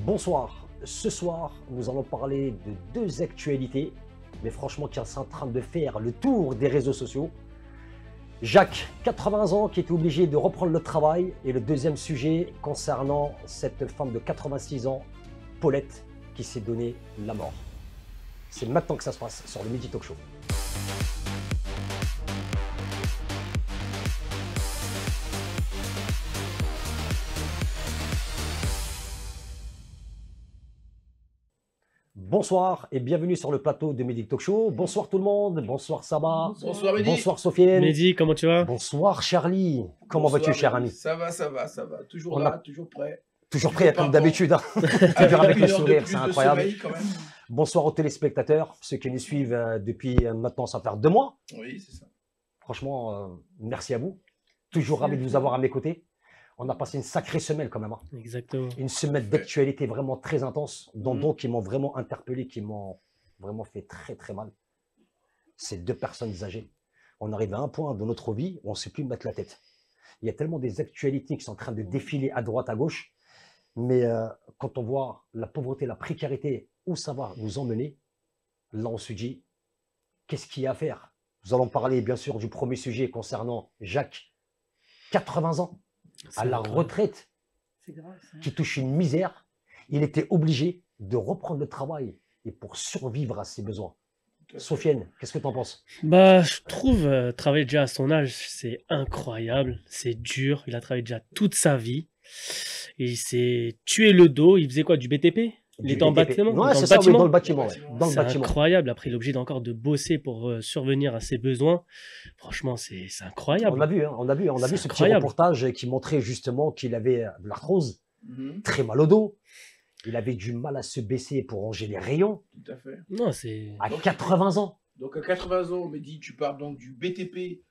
Bonsoir, ce soir nous allons parler de deux actualités, mais franchement qui sont en train de faire le tour des réseaux sociaux. Jacques, 80 ans, qui est obligé de reprendre le travail, et le deuxième sujet concernant cette femme de 86 ans, Paulette, qui s'est donné la mort. C'est maintenant que ça se passe sur le Midi Talk Show. Bonsoir et bienvenue sur le plateau de Midi Talk Show. Bonsoir tout le monde, bonsoir Saba, Bonsoir Mehdi. bonsoir Sofiane. Mehdi, comment tu vas? Bonsoir Charlie, comment Bonsoir, vas-tu cher ami? Mehdi. Ça va. Toujours On là, a- toujours prêt. Toujours prêt comme partant. d'habitude, hein. Avec avec une le heure de sourire, plus c'est de incroyable. sommeil, quand même. Bonsoir aux téléspectateurs, ceux qui nous suivent depuis maintenant, ça va faire 2 mois. Oui, c'est ça. Franchement, merci à vous. Toujours ravi de vous avoir à mes côtés. On a passé une sacrée semaine quand même, hein. Exactement. Une semaine d'actualité vraiment très intense, dont Mhm. donc qui m'ont vraiment interpellé, qui m'ont vraiment fait très très mal. Ces deux personnes âgées. On arrive à un point de notre vie où on ne sait plus mettre la tête. Il y a tellement des actualités qui sont en train de défiler à droite, à gauche, mais quand on voit la pauvreté, la précarité, où ça va nous emmener, là on se dit, qu'est-ce qu'il y a à faire? Nous allons parler bien sûr du premier sujet concernant Jacques, 80 ans, à la retraite, C'est grave, ça. qui touche une misère. Il était obligé de reprendre le travail et pour survivre à ses besoins. Tout à fait. Sofiane, qu'est-ce que tu en penses? Bah, je trouve travailler déjà à son âge, c'est incroyable, c'est dur. Il a travaillé déjà toute sa vie. Il s'est tué le dos. Il faisait quoi, du BTP? Il Du était en BTP. bâtiment? Ouais, Dans c'est le ça, oui, bâtiment? dans le bâtiment. Dans le Dans le C'est bâtiment. incroyable. Après, il est obligé encore de bosser pour survenir à ses besoins. Franchement, c'est incroyable. On a vu, hein, on a vu C'est ce petit incroyable. reportage qui montrait justement qu'il avait de l'arthrose, Mhm. très mal au dos. Il avait du mal à se baisser pour ranger les rayons Tout à fait. Non, c'est... à Donc, 80 ans. Donc à 80 ans, Mehdi, tu pars donc du BTP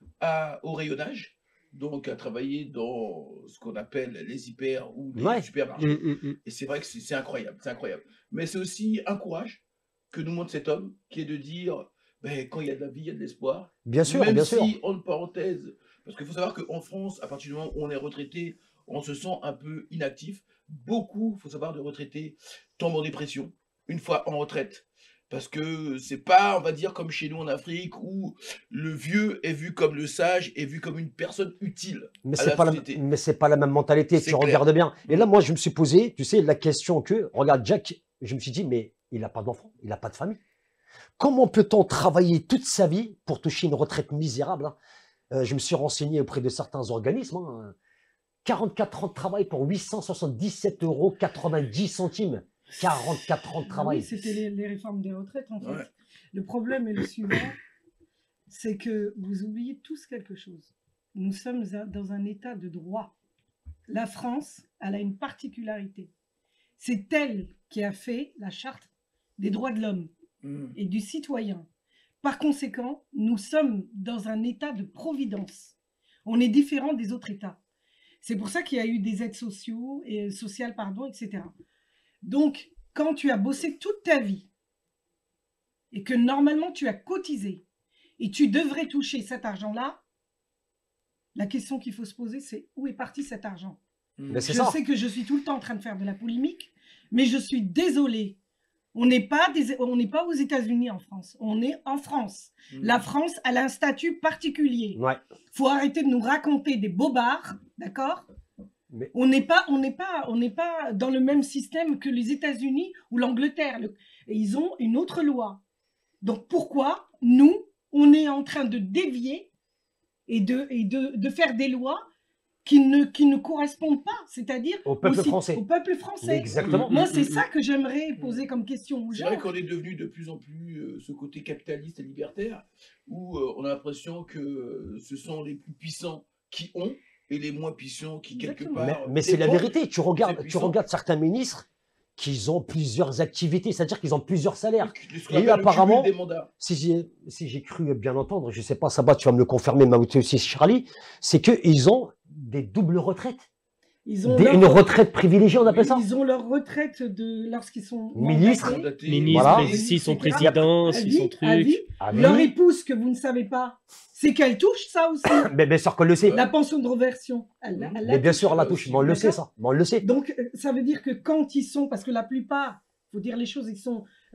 au rayonnage, donc à travailler dans ce qu'on appelle les hyper ou les Ouais. supermarchés. Mm. Et c'est vrai que c'est incroyable, c'est incroyable. Mais c'est aussi un courage que nous montre cet homme, qui est de dire, ben, quand il y a de la vie, il y a de l'espoir. Bien sûr, Même bien si, sûr. entre parenthèses, parce qu'il faut savoir qu'en France, à partir du moment où on est retraité, on se sent un peu inactif. Beaucoup, il faut savoir, de retraités tombent en dépression une fois en retraite. Parce que c'est pas, on va dire, comme chez nous en Afrique, où le vieux est vu comme le sage, est vu comme une personne utile Mais à c'est la pas société. mais c'est pas la même mentalité, C'est tu clair. regardes bien. Et là, moi, je me suis posé, tu sais, la question que, regarde, Jack, je me suis dit, mais il n'a pas d'enfant, il n'a pas de famille. Comment peut-on travailler toute sa vie pour toucher une retraite misérable, hein? Je me suis renseigné auprès de certains organismes, hein. 44 ans de travail pour 877,90 €. 44 ans de Ah travail. oui, c'était les réformes des retraites, en fait. Ouais. Le problème est le suivant, c'est que vous oubliez tous quelque chose. Nous sommes dans un état de droit. La France, elle a une particularité. C'est elle qui a fait la charte des droits de l'homme Mhm. et du citoyen. Par conséquent, nous sommes dans un état de providence. On est différent des autres États. C'est pour ça qu'il y a eu des aides sociales, etc. Donc, quand tu as bossé toute ta vie et que normalement tu as cotisé et tu devrais toucher cet argent-là, la question qu'il faut se poser, c'est où est parti cet argent? Mhm. Mais c'est Je ça. sais que je suis tout le temps en train de faire de la polémique, mais je suis désolée. On n'est pas aux États-Unis en France. On est en France. Mhm. La France, elle a un statut particulier. Ouais. Faut arrêter de nous raconter des bobards, d'accord? Mais- On n'est pas dans le même système que les États-Unis ou l'Angleterre. Et ils ont une autre loi. Donc pourquoi nous, on est en train de dévier et de faire des lois qui ne correspondent pas, c'est-à-dire Au peuple français. Au peuple français. Exactement. Moi, c'est ça que j'aimerais poser comme question aux C'est gens. vrai qu'on est devenu de plus en plus ce côté capitaliste et libertaire, où on a l'impression que ce sont les plus puissants qui ont et les moins puissants qui, quelque Exactement. part. Mais c'est la dépendent. vérité. Tu c'est regardes puissant. certains ministres qui ont plusieurs activités, c'est-à-dire qu'ils ont plusieurs salaires. Ce qu'on Et appelle le apparemment, cumul des mandats. Si j'ai cru bien entendre, je ne sais pas, Sabat, tu vas me le confirmer, mais aussi Charlie, c'est qu'ils ont des doubles retraites. Ils ont Une retraite privilégiée, on appelle ça? Ils ont leur retraite lorsqu'ils sont Ministres. mandatés, Ministre, Voilà. s'ils sont etc. présidents, à s'ils vie, sont à vie. trucs. Ah, Leur oui. épouse, que vous ne savez pas, c'est qu'elle touche ça aussi. Mais bien sûr qu'on le sait. La pension de reversion. Mais bien sûr, on la touche. Mais on le sait, ça. Mais on le sait. Donc, ça veut dire que quand ils sont, parce que la plupart, il faut dire les choses,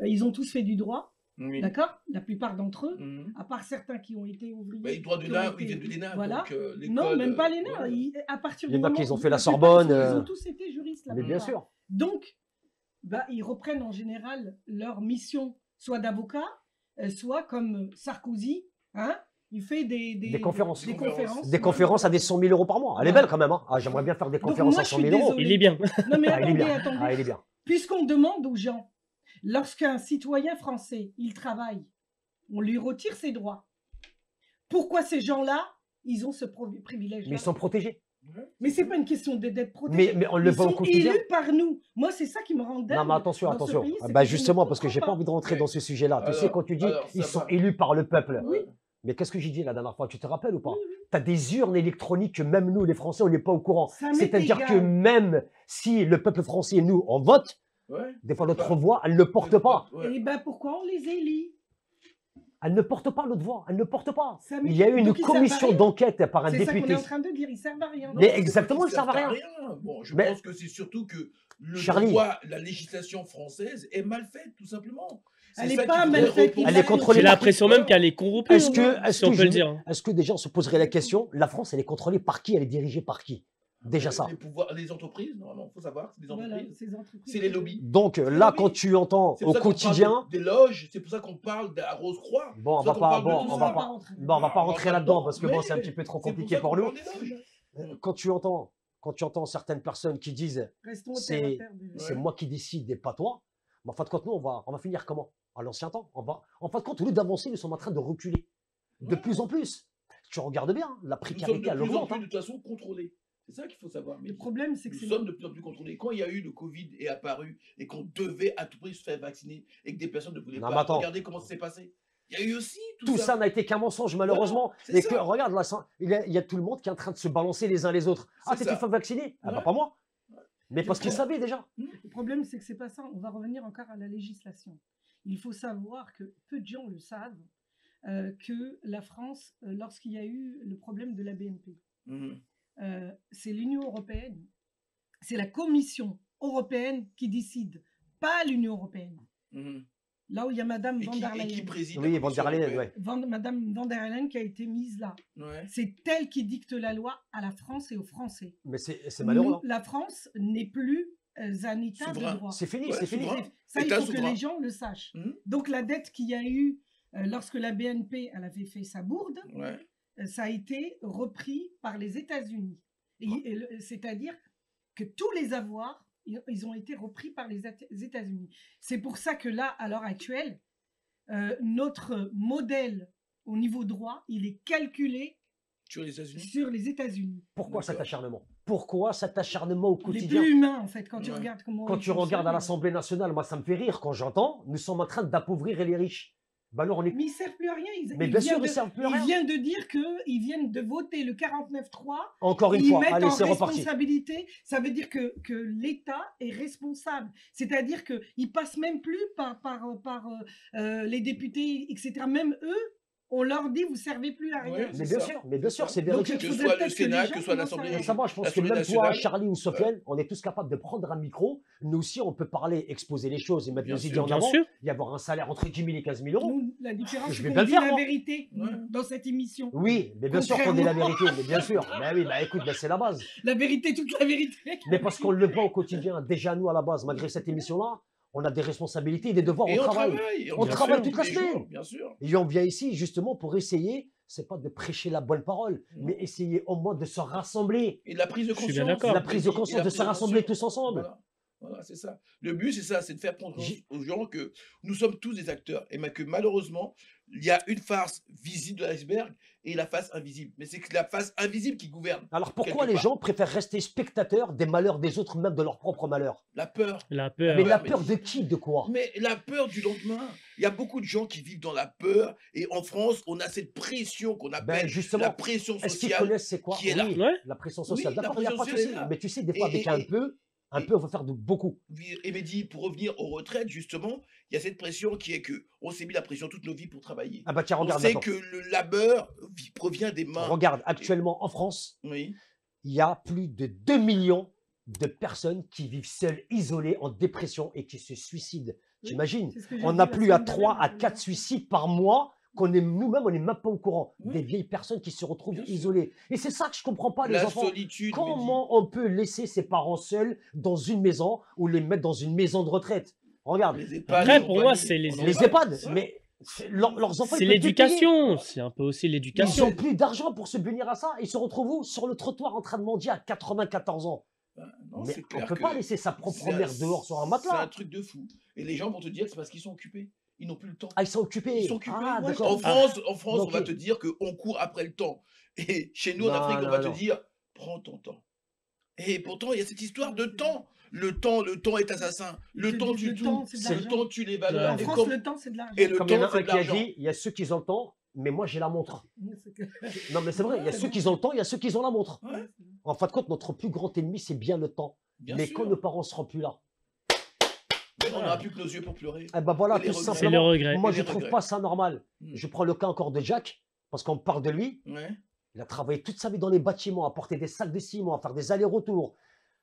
ils ont tous fait du droit, Oui. d'accord? La plupart d'entre eux, Mhm. à part certains qui ont été ouvriers. Bah, ils droit de qui ont l'ENA, été- ils viennent de l'ENA. Voilà. Donc, Non, l'école, même pas les nains. voilà. À partir Il du y en a moment qui ont où fait la plupart, Sorbonne, Ils ont tous été juristes là. Mais bien sûr. Donc, ils reprennent en général leur mission, soit d'avocat, soit comme Sarkozy, hein, il fait Des conférences. Des conférences. Des conférences à des 100 000 euros par mois. Elle est Voilà. belle quand même. Hein. Ah, j'aimerais bien faire des Donc, conférences moi, à je 100 suis 000 euros. désolée. Il est bien. Non mais Ah, il est bien. attendez. Ah, il est bien. Puisqu'on demande aux gens, lorsqu'un citoyen français, il travaille, on lui retire ses droits. Pourquoi ces gens-là, ils ont ce privilège-là? Mais ils sont protégés. Mais c'est pas une question d'être protégé. Mais on le Ils voit au sont quotidien. élus par nous. Moi, c'est ça qui me rend dingue. Non, mais attention, dans ce attention. pays, Ah, c'est bah que je ne justement, parce que j'ai comprends pas envie de rentrer dans ce sujet-là. Tu sais, Alors, quand tu dis alors, ils ça sont va. élus par le peuple. Oui. Mais qu'est-ce que j'ai dit la dernière fois? Tu te rappelles ou pas? Tu as des urnes électroniques que même nous, les Français, on n'est pas au courant. Ça m'est C'est-à-dire égal. que même si le peuple français, nous, on vote, Ouais. des fois notre Pas- voix, elle ne porte pas. Ouais. Et ben pourquoi on les élit? Elle ne porte pas notre voix. Elle ne porte pas. Ça Il y a eu une donc ils servent à commission rien. d'enquête par un C'est ça qu'on est député. en train de dire, ils servent à rien. Mais Non, c'est exactement, pas ils qu'ils servent à rien. Bon, je Mais- pense que c'est surtout que le Charlie. droit, la législation française est mal faite, tout simplement. C'est Elle est ça pas qu'il mal faudrait faite, repenser. Elle est contrôlée J'ai par- l'impression même qu'elle est corrompue. Est-ce hein, que, si on peut le dire. hein. est-ce que des gens se poseraient la question, la France, elle est contrôlée par qui? Elle est dirigée par qui? Déjà ça. Les pouvoirs, les entreprises, normalement, il faut savoir, c'est des Voilà, entreprises. ces entreprises. C'est les lobbies. Donc là, quand tu entends C'est pour au ça qu'on quotidien, parle des loges, c'est pour ça qu'on parle de la Rose-Croix. bon, on C'est va pour ça qu'on pas, parle de bon, tout on ça. va pas, bon, on va pas rentrer là-dedans parce que bon, c'est un petit peu trop compliqué pour nous. Quand tu entends certaines personnes qui disent Restons c'est- terre à terre, déjà. c'est moi qui décide et pas toi, mais en fin de compte, nous, on va finir comment? À l'ancien temps. En fin de compte, au lieu d'avancer, nous sommes en train de reculer. De Ouais. plus en plus. Tu regardes bien, la Nous sommes précarité, de elle plus en augmente. plus, hein. de toute façon, contrôlés. C'est ça qu'il faut savoir. Le problème, c'est que Nous c'est sommes de plus en plus contrôlés. Quand il y a eu le Covid est apparu et qu'on devait à tout prix se faire vacciner et que des personnes ne voulaient Non, mais pas, attends. regardez comment ça s'est passé. Il y a eu aussi Tout ça n'a été qu'un mensonge, malheureusement. c'est Et que, ça. regarde, là, il y a tout le monde qui est en train de se balancer les uns les autres. Ah, C'est t'étais ça. fait vacciner? Ah, bah, Ouais. pas moi. Mais C'est parce qu'ils ça. savaient déjà. Le problème, c'est que c'est pas ça. On va revenir encore à la législation. Il faut savoir que peu de gens le savent, que la France, lorsqu'il y a eu le problème de la BNP, Mhm. c'est l'Union européenne, c'est la Commission européenne qui décide, pas l'Union européenne. Mhm. Là où il y a Madame Et van qui, der et qui Leyen. préside Oui, la Van der Commission Leyen, européenne. ouais. Madame van der Leyen qui a été mise là. Ouais. C'est elle qui dicte la loi à la France et aux Français. Mais c'est malheureux. hein. Nous, la France n'est plus un État Souverain. de droit. C'est fini, Ouais, c'est fini. souverain. Ça, il État faut que souverain. les gens le sachent. Mhm. Donc la dette qu'il y a eu lorsque la BNP elle avait fait sa bourde, Ouais. ça a été repris par les États-Unis. C'est-à-dire que tous les avoirs, ils ont été repris par les États-Unis. C'est pour ça que là, à l'heure actuelle, notre modèle au niveau droit, il est calculé Sur les États-Unis. sur les États-Unis. Pourquoi cet D'accord. acharnement? Pourquoi cet acharnement au Il est quotidien? plus humain, en fait, quand tu Ouais. regardes comment... Quand ils tu regardes à fonctionnent. l'Assemblée nationale, moi ça me fait rire quand j'entends, nous sommes en train d'appauvrir les riches. Ben alors on est... Mais ils ne servent plus à rien. Mais bien sûr, ils servent plus à Ils rien. viennent de dire qu'ils viennent de voter le 49-3. Encore une Ils fois, mettent allez, en c'est reparti. responsabilité. Ça veut dire que l'État est responsable. C'est-à-dire qu'ils ne passent même plus par les députés, etc. Même eux, on leur dit, vous ne servez plus à rien. Ouais, Mais c'est bien ça. sûr, mais bien sûr, c'est Donc, véridique. il Que faudrait soit le peut-être que les Sénat, gens que soit commencent l'Assemblée à- Et ça, moi, je pense que l'Assemblée même toi, nationale. Charlie ou Sofiane, on est tous capables de prendre un micro. Nous aussi, on peut parler, exposer les choses et mettre Bien nos sûr, idées en Bien avant. sûr. Y avoir un salaire entre 10 000 et 15 000 euros. Nous, la différence, Je c'est vais qu'on bien le dit faire, la moi. vérité Ouais. dans cette émission. Oui, mais bien sûr qu'on dit la vérité, mais bien sûr. Ben oui, ben écoute, ben c'est la base. La vérité, toute la vérité. Mais parce qu'on le voit au quotidien, déjà nous à la base, malgré cette émission-là, on a des responsabilités et des devoirs Et au on travail. travaille. On bien travaille sûr, toute la tous les jours, semaine. Bien sûr. Et on vient ici justement pour essayer, c'est pas de prêcher la bonne parole, Non. mais essayer au moins de se rassembler. Et la prise de Je suis conscience. bien d'accord. La prise de conscience, de se rassembler tous ensemble. Voilà. Voilà, c'est ça. Le but, c'est ça, c'est de faire prendre conscience J'ai- aux gens que nous sommes tous des acteurs et que malheureusement, il y a une face visible de l'iceberg et la face invisible. Mais c'est que la face invisible qui gouverne. Alors pourquoi quelque les part. gens préfèrent rester spectateurs des malheurs des autres, même de leur propre malheur? La peur. La peur. Mais ouais, la mais- peur de qui? De quoi? Mais la peur du lendemain. Il y a beaucoup de gens qui vivent dans la peur. Et en France, on a cette pression qu'on appelle Ben justement, la pression est-ce qu'ils sociale. connaissent c'est quoi? qui est là. Oui, Ouais. la pression sociale. Oui, la D'accord, il n'y a pression pas de sociale souci. est là. Mais tu sais, des fois, Et- avec et- un et- peu, on peut faire de beaucoup. Et Mehdi, pour revenir aux retraites, justement, il y a cette pression qui est que on s'est mis la pression toute nos vies pour travailler. Ah bah tiens, On regarde sait maintenant. que le labeur provient des mains. Regarde, actuellement en France, Oui. il y a plus de 2 millions de personnes qui vivent seules, isolées, en dépression et qui se suicident. Oui, T'imagines? c'est ce que j'ai On dit a la plus à semaine 3 à dernière, 4 suicides par mois qu'on est nous-mêmes, on n'est même pas au courant. Oui. Des vieilles personnes qui se retrouvent Bien sûr. isolées. Et c'est ça que je comprends pas, les La enfants. solitude, Mehdi. Comment on peut laisser ses parents seuls dans une maison ou les mettre dans une maison de retraite? Regarde, Les EHPAD, Après, ils ont pour pas moi, mis- c'est les on en les parle. EHPAD, Ouais. mais leurs enfants, C'est ils peuvent plus payer. l'éducation. C'est un peu aussi Ils l'éducation. n'ont plus d'argent pour subvenir à ça. Ils se retrouvent où? Sur le trottoir en train de mendier à 94 ans. Non, Mais c'est on ne clair peut que pas laisser sa propre c'est un- mère dehors sur un C'est un matelas. truc de fou. Et les gens vont te dire que c'est parce qu'ils sont occupés. Ils n'ont plus le temps. Ah, ils sont occupés. Ils sont occupés. Ah, Ouais. d'accord. En France, on Ok. va te dire qu'on court après le temps. Et chez nous, en Non, Afrique, on non, va non. te dire prends ton temps. Et pourtant, il y a cette histoire de temps. Le temps est assassin. Le Ils te temps disent tue le tout. temps, c'est de C'est Le l'argent. temps tue les valeurs. En Ouais. Et France, comme- le temps, c'est de l'argent. et le Comme il y en temps, a c'est un de qui a l'argent. dit, il y a ceux qui ont le temps, mais moi j'ai la montre. C'est que- Non, mais c'est vrai, il y a Ouais, ceux bon. qui ont le temps, il y a ceux qui ont la montre. Ouais, En fin de compte, notre plus grand ennemi, c'est bien le temps. bien mais sûr. quand nos parents seront plus là, Mais on n'aura plus que nos yeux pour pleurer. eh ben voilà, Et les tout regrets. C'est le simplement. regret. Moi, Et je les trouve regrets. pas ça normal. Hmm. Je prends le cas encore de Jack, parce qu'on parle de lui. Ouais. Il a travaillé toute sa vie dans les bâtiments, à porter des sacs de ciment, à faire des allers-retours,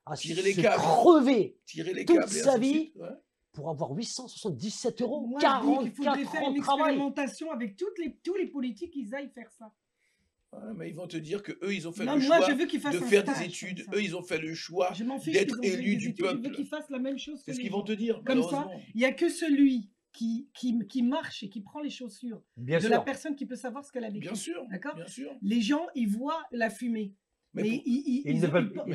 à Tirer les se câbles. crever Tirer les Toute câbles et sa ainsi de vie. suite. Ouais. pour avoir 877 euros. Moi, je dis qu'il faudrait 44 faire ans une de travail. expérimentation avec tous les politiques, ils aillent faire ça. Ouais, mais ils vont te dire que eux, ils ont fait Non, le moi, choix je veux qu'ils fassent de un faire stage des comme études. ça. Eux, ils ont fait le choix Je m'en fiche d'être qu'ils ont fait élus des du études, je veux peuple. qu'ils fassent la même chose que C'est ce les qu'ils vont gens. te dire, Comme ça, malheureusement. il n'y a que celui qui marche et qui prend les chaussures Bien de la sûr. personne qui peut savoir ce qu'elle a vécu. Bien sûr, D'accord. bien sûr. Les gens, ils voient la fumée. Mais Mais pour- Ils ne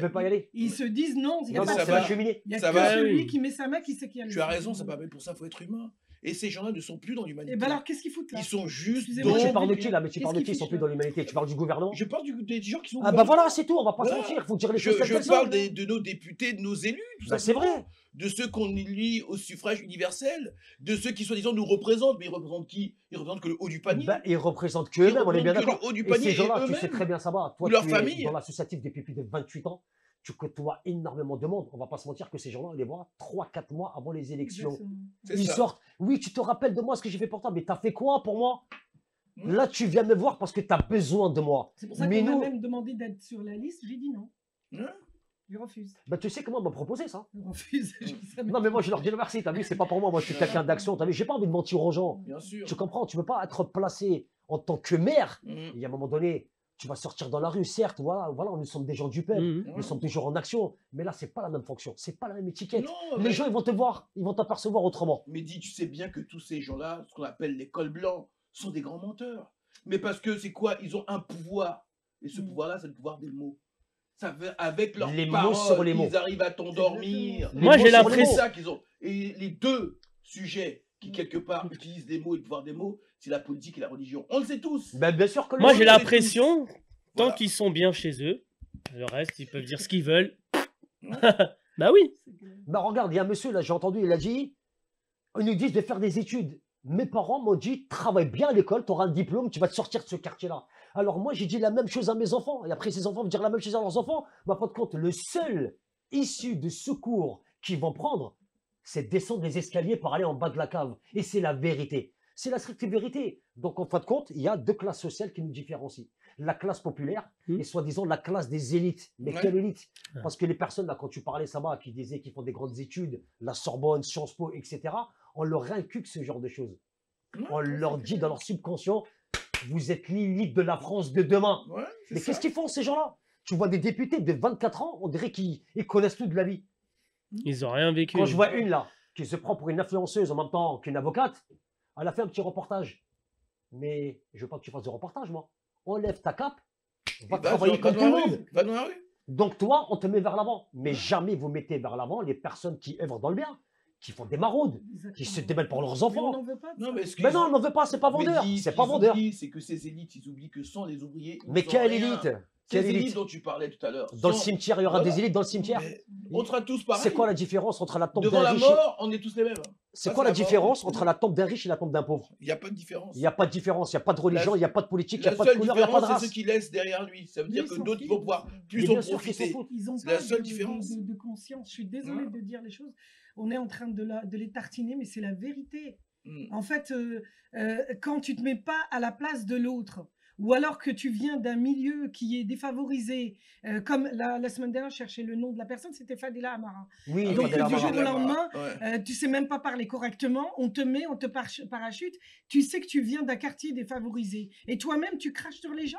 veulent pas y aller. Ils se disent non, il n'y a Non, pas non, de ça c'est va. la cheminée. Il y a Ça que va, celui oui. qui met sa main qui sait qu'il y a le Tu as feu. raison, ça va, mais pour ça, il faut être humain. Et ces gens-là ne sont plus dans l'humanité. Et ben alors, qu'est-ce qu'ils foutent là Ils sont juste Excusez-moi, dans... Tu j'ai parles de vu, qui là? Mais tu qu'est-ce parles de qu'ils qui? Ils sont fichent, plus là dans l'humanité. Tu parles du gouvernement? Je parle des gens qui sont... Ah bah voilà, c'est tout. On va pas se Voilà. mentir. Il faut dire les choses telles Je qu'elles sont. parle de nos députés, de nos élus, tout Bah, c'est simplement. vrai. De ceux qu'on élit au suffrage universel, de ceux qui soi-disant nous représentent, mais ils représentent qui? Ils représentent que le haut du panier. Bah, ils représentent que eux-mêmes, on est bien représentent que d'accord. le haut du Et panier ces et gens-là, tu sais eux-mêmes. très bien ça va. Toi, Ou leur tu es famille. dans l'associatif depuis plus de 28 ans. Tu côtoies énormément de monde. On va pas se mentir que ces gens-là, on les voit 3-4 mois avant les élections. Exactement. C'est Ils ça. sortent. Oui, tu te rappelles de moi, ce que j'ai fait pour toi, mais t'as fait quoi pour moi? Hmm. Là, tu viens me voir parce que tu as besoin de moi. C'est pour ça Mais qu'on nous- m'a même demandé d'être sur la liste. J'ai dit non. Hein? Je refuse. Bah, tu sais comment on m'a proposé ça? Je refuse. Ça me- Non, mais moi, je leur dis merci. T'as vu, c'est pas pour moi. Moi, je suis quelqu'un d'action. T'as vu, j'ai pas envie de mentir aux gens. Bien sûr. Tu comprends? Tu peux pas être placé en tant que maire. Mhm. Et à un moment donné, tu vas sortir dans la rue, certes, voilà, nous sommes des gens du peuple. Mhm. Nous sommes toujours en action. Mais là, c'est pas la même fonction. C'est pas la même étiquette. Non, Les mais- gens, ils vont te voir. Ils vont t'apercevoir autrement. Mais dis, tu sais bien que tous ces gens-là, ce qu'on appelle les cols blancs, sont des grands menteurs. Mais parce que c'est quoi? Ils ont un pouvoir. Et ce Mm. pouvoir-là, c'est le pouvoir des mots. Ça fait, avec leurs Les mots paroles, sur les mots. ils arrivent à t'endormir. Les Moi, mots j'ai sur les l'impression- mots. C'est ça qu'ils ont. Et les deux sujets qui, quelque part, utilisent des mots et le pouvoir des mots, c'est la politique et la religion. On le sait tous. Ben, bien sûr que Moi, les j'ai gens- on est l'impression, tant Voilà. qu'ils sont bien chez eux, le reste, ils peuvent dire ce qu'ils veulent. Bah oui. Bah, regarde, il y a un monsieur, là, j'ai entendu, il a dit, ils nous disent de faire des études. Mes parents m'ont dit, travaille bien à l'école, tu auras un diplôme, tu vas te sortir de ce quartier-là. Alors moi, j'ai dit la même chose à mes enfants. Et après, ces enfants vont dire la même chose à leurs enfants. Mais en fin de compte, le seul issue de secours qu'ils vont prendre, c'est de descendre les escaliers pour aller en bas de la cave. Et c'est la vérité. C'est la stricte vérité. Donc, en fin de compte, il y a deux classes sociales qui nous différencient. La classe populaire et soi-disant la classe des élites. Mais Ouais. quelle élite? Ouais. Parce que les personnes, là, quand tu parlais, ça va, qui disaient qu'ils font des grandes études, la Sorbonne, Sciences Po, etc., on leur inculque ce genre de choses. On leur dit dans leur subconscient, vous êtes l'élite de la France de demain. Ouais, c'est Mais ça. qu'est-ce qu'ils font, ces gens-là? Tu vois des députés de 24 ans, on dirait qu'ils connaissent tout de la vie. Ils ont rien vécu. Quand je vois une, là, qui se prend pour une influenceuse en même temps qu'une avocate, elle a fait un petit reportage. Mais je veux pas que tu fasses de reportage, moi. Enlève ta cape, va Va travailler dans- comme va tout le dans la monde. rue, Va dans la rue. Donc toi, on te met vers l'avant. Mais jamais vous mettez vers l'avant les personnes qui œuvrent dans le bien, qui font des maraudes, qui se démêlent pour leurs Mais on enfants. n'en veut pas de Non, ça. mais ce Mais qu'ils non, ont- on n'en veut pas, c'est pas vendeur. Mehdi, C'est ce pas qu'ils vendeur. oublient, c'est que ces élites, ils oublient que sans les ouvriers, ils Mais ne sont quelle rien. élite? Ces Quelle élites élite? dont tu parlais tout à l'heure. Dans le sans- cimetière, il y aura Voilà. des élites dans le cimetière. Mais on sera tous pareils. C'est quoi la différence entre la tombe Devant d'un la riche mort, on est tous les mêmes. C'est Ça, quoi c'est la mort. différence entre la tombe d'un riche et la tombe d'un pauvre? Il n'y a pas de différence. Il n'y a pas de différence, il n'y a pas de religion, il n'y a pas de politique, il n'y La a pas de seule couleur, il n'y a pas de différence, c'est race. ceux qui laissent derrière lui. Ça veut Mais dire ils que s'en d'autres foutent. vont pouvoir Mais plus bien en sûr qu'ils s'en profiter. foutent. Ils ont C'est pas la seule de, différence. de conscience. Je suis désolée Voilà. de dire les choses. On est en train de les tartiner, mais c'est la vérité. Mm. En fait, quand tu te mets pas à la place de l'autre, ou alors que tu viens d'un milieu qui est défavorisé, comme la semaine dernière, je cherchais le nom de la personne, c'était Fadela Amara. Oui, Ah Donc, oui, Fadela du jour Amara. au lendemain, Ouais. tu sais même pas parler correctement, on te met, on te parachute, tu sais que tu viens d'un quartier défavorisé. Et toi-même, tu craches sur les gens.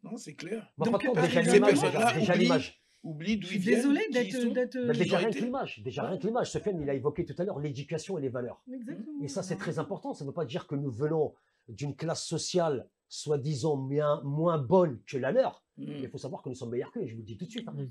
Non, c'est clair. Mais Donc, par contre, à déjà ces l'image, personnes-là déjà oublient- l'image. Oublie d'où Je ils suis viennent. désolée qui d'être... ils sont. Mais Ils déjà ont rien été. que l'image, déjà rien que l'image. Sofiane, il a évoqué tout à l'heure l'éducation et les valeurs. Exactement. Et ça, c'est très important. Ça ne veut pas dire que nous venons d'une classe sociale soi-disant moins bonne que la leur. Mais Mm. il faut savoir que nous sommes meilleurs qu'eux, je vous le dis tout de suite. hein. Mm.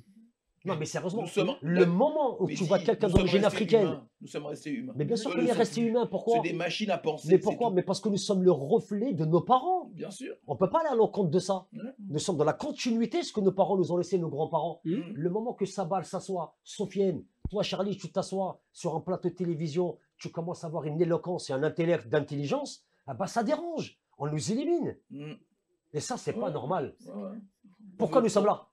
Non, mais sérieusement, Nous sommes- le moment où Mais tu dis, vois quelqu'un nous sommes d'origine restés africaine, humains. Nous sommes restés humains. mais bien sûr Eux qu'on le est sont resté plus. humain. Pourquoi? C'est des machines à penser. Mais c'est pourquoi? tout. Mais parce que nous sommes le reflet de nos parents. Bien sûr. On ne peut pas aller à l'encontre de ça. Ouais. Nous sommes dans la continuité de ce que nos parents nous ont laissé, nos grands-parents. Mm. Le moment que Sabal s'assoit, Sofiane, toi Charlie, tu t'assois sur un plateau de télévision, tu commences à avoir une éloquence et un intellect d'intelligence, ah bah ça dérange. On nous élimine. Mm. Et ça, c'est pas Ouais. normal. Ouais, ouais. Pourquoi nous sommes là?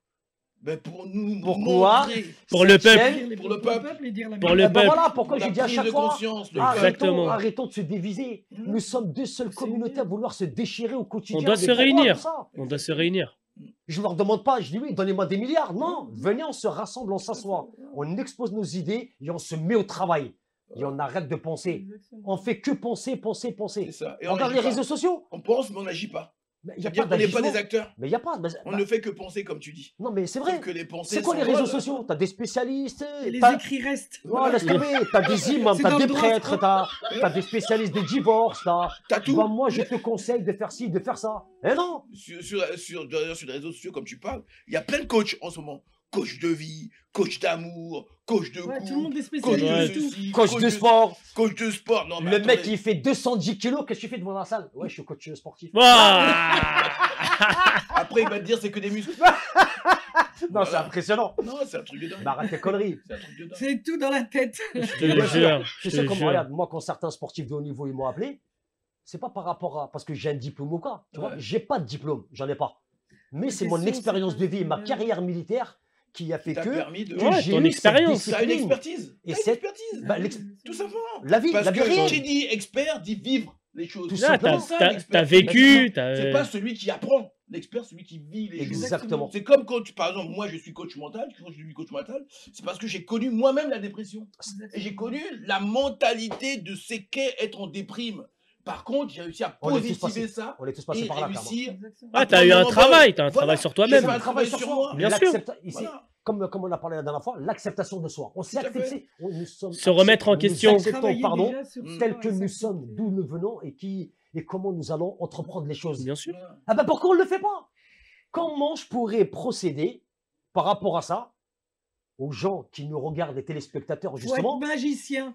Ben pour nous Pourquoi? montrer Pour le Cette peuple. chaîne- Pour le peuple. et dire la Pour vérité. le Eh ben peuple. voilà pourquoi la je dis à prise chaque de fois. conscience, le Exactement. Arrêtons de se diviser. Mm. Nous sommes deux seuls C'est communautés à mieux. vouloir se déchirer au quotidien. On doit Mais se pourquoi réunir. tout ça On doit se réunir. Je ne leur demande pas, je dis oui, donnez-moi des milliards. Non, venez, on se rassemble, on s'assoit, on expose nos idées et on se met au travail. Et on arrête de penser. Exactement. On fait que penser, penser, C'est penser. ça. Et on Regarde n'agit les pas. réseaux sociaux. On pense, mais on n'agit pas. Mais il n'y a C'est-à-dire pas qu'on n'est pas d'agissement. des acteurs. Mais il n'y a pas. On bah, ne fait que penser, comme tu dis. non, mais c'est vrai. Sauf que les pensées C'est quoi les s'envolent. réseaux sociaux? Tu as des spécialistes. Et les t'as- écrits restent. Oh, laisse tomber. Tu as des imams, C'est tu as dans des le droit, prêtres, tu as des spécialistes des divorces. T'as tout. Bah, moi, je te conseille de faire ci, de faire ça. Eh non. D'ailleurs, sur les réseaux sociaux, comme tu parles, il y a plein de coachs en ce moment. Coach de vie, coach d'amour, coach de Ouais, couple, tout le monde est coach spécialisé. de Ouais. de tout. ceci, Coach de sport. Coach de sport. Non, mais Le mec, attendez. il fait 210 kilos. Qu'est-ce que tu fais devant la salle? Ouais, je suis coach sportif. Ouah. Après, il va te dire c'est que des muscles. Non, c'est Voilà. impressionnant. Non, c'est un truc de dingue. Mais arrête tes conneries. C'est un truc de dingue. C'est tout dans la tête. Je te Bien le sûr. jure. Tu Je sais te comment, jure. regarde, moi, quand certains sportifs de haut niveau, ils m'ont appelé, c'est pas par rapport à parce que j'ai un diplôme ou quoi. Tu vois, Ouais. j'ai pas de diplôme, j'en ai pas. Mais La c'est mon question, expérience c'est de que- vie et ma carrière militaire qui a fait T'as que permis de. que Ouais, j'ai ton eu expérience. cette T'as une discipline. expertise. Et T'as une c'est- expertise. Bah, Tout simplement. La vie, Parce la vie que réelle. qui dit expert dit vivre les choses. Tout Là, simplement. t'as vécu. C'est pas celui qui apprend. L'expert, celui qui vit les choses. Exactement. C'est comme coach, par exemple, moi je suis coach mental, quand je suis coach mental, c'est parce que j'ai connu moi-même la dépression. Et j'ai connu la mentalité de ce qu'est être en déprime. Par contre, j'ai réussi à On est tous positiver passés. ça On est tous passés et par là, clairement. réussir. Exactement. Ah, t'as eu un travail. T'as un travail sur J'ai toi-même. fait un Un travail travail sur sur moi. Bien sûr. Ici, Voilà. comme on a parlé la dernière fois, l'acceptation de soi. On s'est Tout à fait. accepté. Nous sommes Se remettre en nous question. acceptons, Travailler pardon, déjà sur soi, tel que nous s'accepter. sommes, d'où nous venons et comment nous allons entreprendre les choses. Bien sûr. Voilà. Ah ben pourquoi on ne le fait pas? Comment je pourrais procéder par rapport à ça aux gens qui nous regardent, les téléspectateurs Faut être justement? magicien.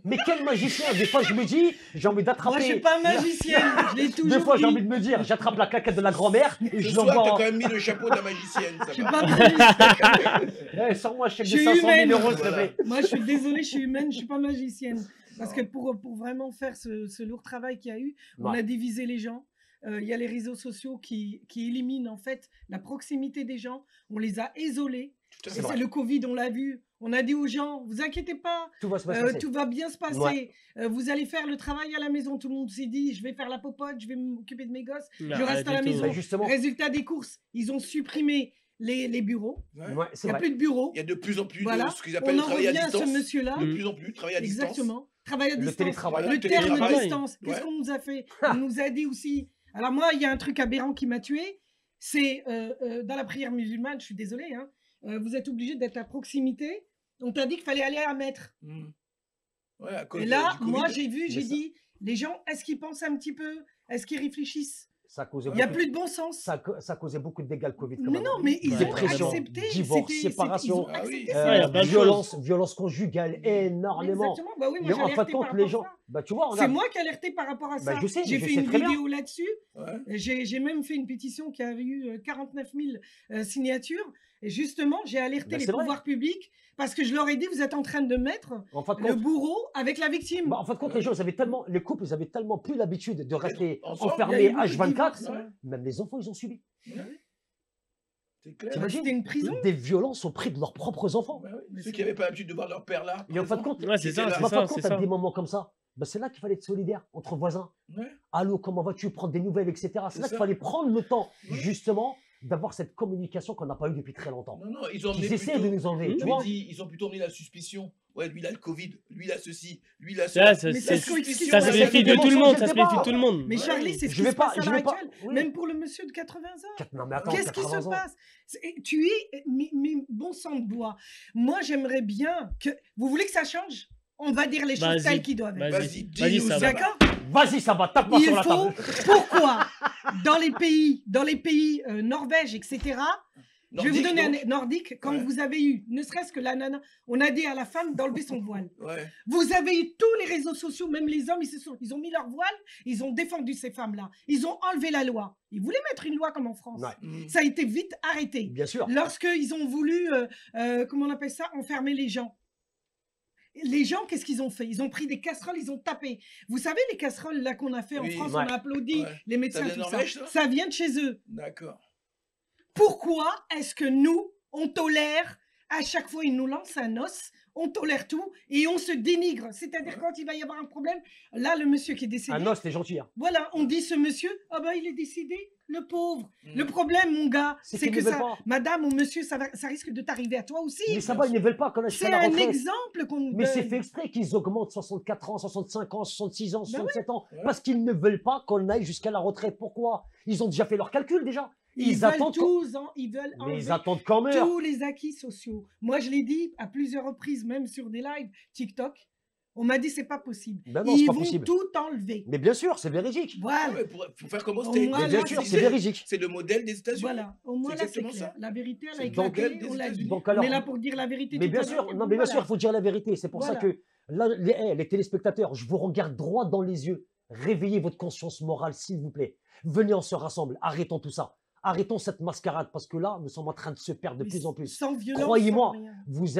Mais quel magicien? Des fois je me dis, j'ai envie Moi, je suis d'attraper. pas magicienne. Je l'ai toujours Des fois j'ai dit. envie de me dire, j'attrape la claquette de la grand-mère et Ce je soir, t'as l'envoie. quand même mis le chapeau de la magicienne. Je Ça suis va. pas magicienne. Eh, sors-moi un chèque Je de suis 500 000 humaine. euros, s'il te Voilà. plaît. Moi, je suis désolée, je suis humaine, je suis pas magicienne. Parce que pour vraiment faire ce lourd travail qu'il y a eu, on Ouais. a divisé les gens. Il y a les réseaux sociaux qui éliminent en fait la proximité des gens. On les a isolés. Tout à Et fait. vrai. c'est le Covid, on l'a vu. On a dit aux gens, vous inquiétez pas, Tout va se passer. tout va bien se passer. Ouais. Vous allez faire le travail à la maison. Tout le monde s'est dit, je vais faire la popote, je vais m'occuper de mes gosses. Non, Je reste à la du tout. maison. Ben, justement, Résultat des courses, ils ont supprimé les bureaux. Ouais. ouais, Il c'est n'y a vrai. plus de bureaux. Il y a de plus en plus Voilà. de ce qu'ils On appellent le en travail à revient à ce distance. monsieur-là. De plus en plus, travail à distance. Exactement. Travail à Le distance. télétravail. Le terme télétravail. distance. Qu'est-ce Ouais. qu'on nous a fait? On nous a dit aussi. Alors moi, il y a un truc aberrant qui m'a tué. C'est dans la prière musulmane, je suis désolée, hein, vous êtes obligé d'être à proximité. On t'a dit qu'il fallait aller à un mètre. Ouais, à cause Et là, du Covid. moi, j'ai vu, j'ai ça- dit, les gens, est-ce qu'ils pensent un petit peu? Est-ce qu'ils réfléchissent? Ça a causé Il n'y a beaucoup, plus de bon sens. ça causait beaucoup de dégâts le Covid. quand Mais même. non, mais ils ont Dépression, accepté. divorce, Ils séparation, ont accepté Ah ça. oui, il y a plein de violence conjugale, énormément. Exactement. Bah oui, moi Mais j'ai en fin de alerté par compte, les rapport gens, à ça. bah tu vois, C'est regarde, moi qui ai alerté par rapport à ça. bah, je sais, J'ai je fait sais une très bien. vidéo là-dessus. Ouais. J'ai même fait une pétition qui avait eu 49 000 signatures. Et justement, j'ai alerté Bah, les c'est vrai. pouvoirs publics parce que je leur ai dit, vous êtes en train de mettre En fin de le compte, bourreau avec la victime. bah, en fin de compte, les gens, les couples, ils avaient tellement plus l'habitude de rester ensemble. Il y a enfermés eu beaucoup de H24, divorces, ouais. même les enfants, ils ont subi. C'est clair. T'imagines C'était une prison. des violences auprès de leurs propres enfants. Bah oui. Mais Ceux c'est- qui n'avaient pas l'habitude de voir leur père là. Et en fin de présent. compte, Ouais, c'est ça, C'était c'est là. en fin de ça, compte, c'est à ça. des moments comme ça, bah, c'est là qu'il fallait être solidaire entre voisins. Ouais. Allô, comment vas-tu? Prendre des nouvelles, etc. C'est C'est là qu'il ça. fallait prendre le temps, Ouais. justement, d'avoir cette communication qu'on n'a pas eue depuis très longtemps. Non, non, ils ont Ils emmené essaient plutôt. de nous enlever, tu Je vois. me dis, ils ont plutôt emmené la suspicion. Ouais, lui il a le Covid, lui il a ceci, lui il a Ça, cela. ça, Mais c'est- ça se excuse ça pas. se c'est méfie de exactement tout le ça, monde, c'est ça se le débat. méfie de tout le monde. Mais Ouais. Charlie, c'est ce Je qui vais se pas- passe à je l'heure vais pas- actuelle. oui. Même pour le monsieur de 80 ans. Non, mais attends, Qu'est-ce qui 80 se ans. passe? Tu es, mais bon sang de bois. Moi, j'aimerais bien que. Vous voulez que ça change? On va dire les choses Vas-y, telles qu'ils doivent être. Vas-y, Vas-y, dis-nous ça ça. va. D'accord? Vas-y, ça va, tape-moi Il sur la faut. table. Pourquoi dans les pays Norvège, etc. Je vais vous donner un nordique. Quand Ouais. vous avez eu, ne serait-ce que la nana, on a dit à la femme d'enlever son voile. Ouais. Vous avez eu tous les réseaux sociaux, même les hommes, ils ont mis leur voile, ils ont défendu ces femmes-là. Ils ont enlevé la loi. Ils voulaient mettre une loi comme en France. Ouais, Mm. Ça a été vite arrêté. bien sûr. Lorsqu'ils ont voulu, comment on appelle ça, enfermer les gens. Les gens, qu'est-ce qu'ils ont fait? Ils ont pris des casseroles, ils ont tapé. Vous savez, les casseroles là qu'on a fait en Oui. France, Ouais. on a applaudi Ouais. les médecins, vient tout ça. d'Norvège, ça Ça vient de chez eux. D'accord. Pourquoi est-ce que nous, on tolère, à chaque fois ils nous lancent un os, on tolère tout et on se dénigre? C'est-à-dire quand il va y avoir un problème, là le monsieur qui est décédé, Un os, t'es gentil. Hein. voilà, on dit ce monsieur, ah ben il est décédé, le pauvre. Mm. Le problème, mon gars, C'est c'est qu'ils que ne veulent ça, pas. madame ou monsieur, ça risque de t'arriver à toi aussi. Mais ça va, ils ne veulent pas qu'on aille C'est jusqu'à la un retraite. exemple qu'on nous Mais c'est donne. fait exprès qu'ils augmentent 64 ans, 65 ans, 66 ans, Ben 67 ans. Ouais. Parce qu'ils ne veulent pas qu'on aille jusqu'à la retraite. Pourquoi? Ils ont déjà fait leur calcul déjà. Ils Ils veulent attendent ils veulent Mais enlever ils attendent qu'on meure. tous les acquis sociaux. Moi, je l'ai dit à plusieurs reprises, même sur des lives TikTok. On m'a dit c'est pas possible. Ben non, c'est Ils pas vont possible. tout enlever. Mais bien sûr, c'est véridique. Voilà. Ouais, pour faire comme aux Au States. moins, Mais là, bien c'est sûr, clair. c'est véridique. C'est le modèle des États-Unis. Voilà. Au moins C'est là, c'est exactement clair. ça. La vérité, elle a C'est le éclaté. modèle des On l'a États-Unis. dit. Donc On alors, est là pour dire la vérité. mais toute bien la sûr, journée. non, mais bien Voilà. sûr, il faut dire la vérité. C'est pour ça Voilà. que là, les téléspectateurs, je vous regarde droit dans les yeux. Réveillez votre conscience morale, s'il vous plaît. Venez, on se rassemble. Arrêtons tout ça. Arrêtons cette mascarade parce que là, nous sommes en train de se perdre de Mais plus en plus. Sans violence. Croyez-moi, sans rien. vous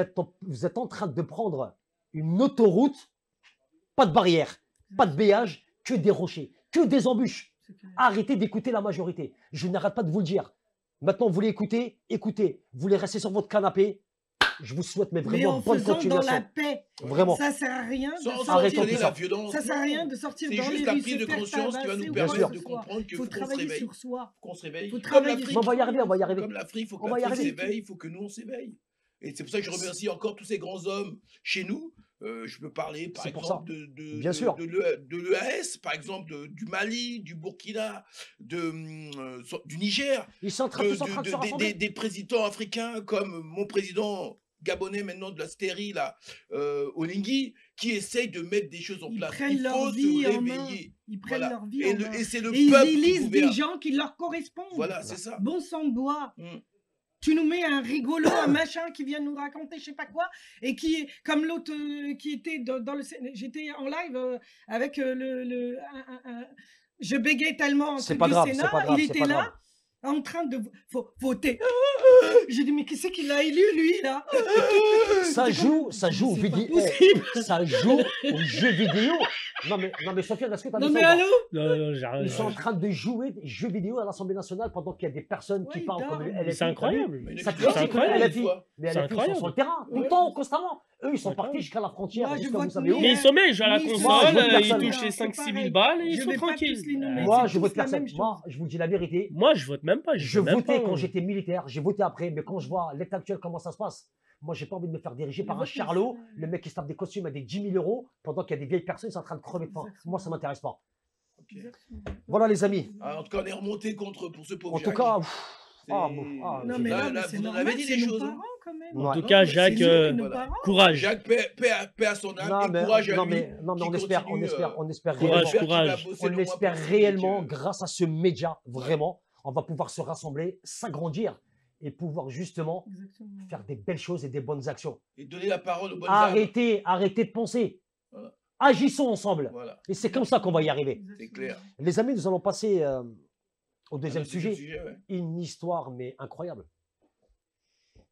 êtes en train de prendre une autoroute, pas de barrière, pas de péage, que des rochers, que des embûches. C'est clair. Arrêtez d'écouter la majorité. Je n'arrête pas de vous le dire. Maintenant, vous voulez écouter? Écoutez. Vous voulez rester sur votre canapé? Je vous souhaite mais Mais vraiment en bonne faisant dans continuation. la paix. Vraiment. Ça sert à rien de Sans sortir. Arrêtons entraîner tout la ça. violence. Ça sert à non. rien de sortir C'est dans juste les la rues, prise se de faire conscience qui va tabasser nous ou Bien quoi permettre que de ce soit. comprendre qu'il Il faut faut qu'on se travailler réveille. sur soi. Qu'on se réveille. Faut Comme travailler l'Afrique. Mais on va y arriver, on va y arriver. Comme l'Afrique, il faut que On va y l'Afrique arriver. s'éveille, il faut que nous on s'éveille. Et c'est pour ça que je remercie encore tous ces grands hommes chez nous. Je peux parler par C'est pour exemple Bien sûr. de l'EAS, par exemple du Mali, du Burkina, du Niger, Ils sont tous en train de se rassembler. des présidents africains comme mon président gabonais maintenant de la stérie là, Olingi, qui essayent de mettre des choses en Ils place. prennent Il leur faut vie se en main. réveiller. Ils prennent Voilà. leur vie Et, en main. et c'est le Et ils peuple qui élisent des gouverne. gens qui leur correspondent. Voilà, c'est ça. Bon sang de bois. Mm. Tu nous mets un rigolo, un machin qui vient nous raconter je sais pas quoi, et qui est comme l'autre qui était dans le... J'étais en live avec je bégayais tellement un C'est truc pas du grave, Sénat, c'est pas grave, il c'est était pas là grave. en train de voter. J'ai dit mais qui c'est qui l'a élu lui là? Ça joue aux C'est pas vidéos. possible. Ça joue aux jeux vidéo. Non mais Sofiane, est-ce que tu as Non vu mais ça ou pas? allô? Non, non, j'ai rien. Ils sont en train de jouer des jeux vidéo à l'Assemblée nationale pendant qu'il y a des personnes qui Ouais, parlent ils comme le dorment. LFI. C'est incroyable. Mais Ça ne- critique c'est incroyable. le une LFI. fois. Les C'est LFI sont incroyable. sur le terrain, tout le Ouais. temps, constamment. Eux, ils sont C'est partis incroyable. jusqu'à la frontière, Moi, je jusqu'à vous vote savez où. ni Mais ils sont bien, ils jouent à la Ni Moi, console, je veux ils personne. touchent les C'est 5-6 000 pareil. balles et ils Je sont vais pas tranquilles. tous les nommer. Moi, c'est je vote tous la personne. même chose. Moi, je vous dis la vérité. Moi, je vote même pas. Je vote même votais pas, quand hein. j'étais militaire, j'ai voté après, mais quand je vois l'état actuel, comment ça se passe, moi, j'ai pas envie de me faire diriger Le par un vote charlot, national. le mec qui se tape des costumes à des 10 000 euros, pendant qu'il y a des vieilles personnes qui sont en train de crever de faim. Exactement. Moi, ça m'intéresse pas. Ok. Voilà, les amis. Ah, en tout cas, on est remonté contre pour ce pauvre En tout Jacques. cas, C'est- ah, bon, ah, Non je- mais Là, là, là, c'est vous en normal, avez dit c'est des nos choses, hein. parents, quand même. Ouais. En tout Non, cas, mais Jacques, C'est nous et nos voilà. parents. courage. Jacques, paix à son âme Non, et mais, courage à non, lui. mais, non, mais qui on espère, continue, on espère Courage, réellement, j'espère qu'il va courage. bosser on le moins espère possible et réellement, que- grâce à ce média, vraiment, on va pouvoir se rassembler, s'agrandir et pouvoir justement Exactement. faire des belles choses et des bonnes actions. et donner la parole aux bonnes âmes. Arrêtez de penser. Voilà. Agissons ensemble. Voilà, Et c'est comme ça qu'on va y arriver. Exactement. c'est clair. Les amis, nous allons passer au deuxième Ah, deuxième sujet. ouais. Une histoire, mais incroyable.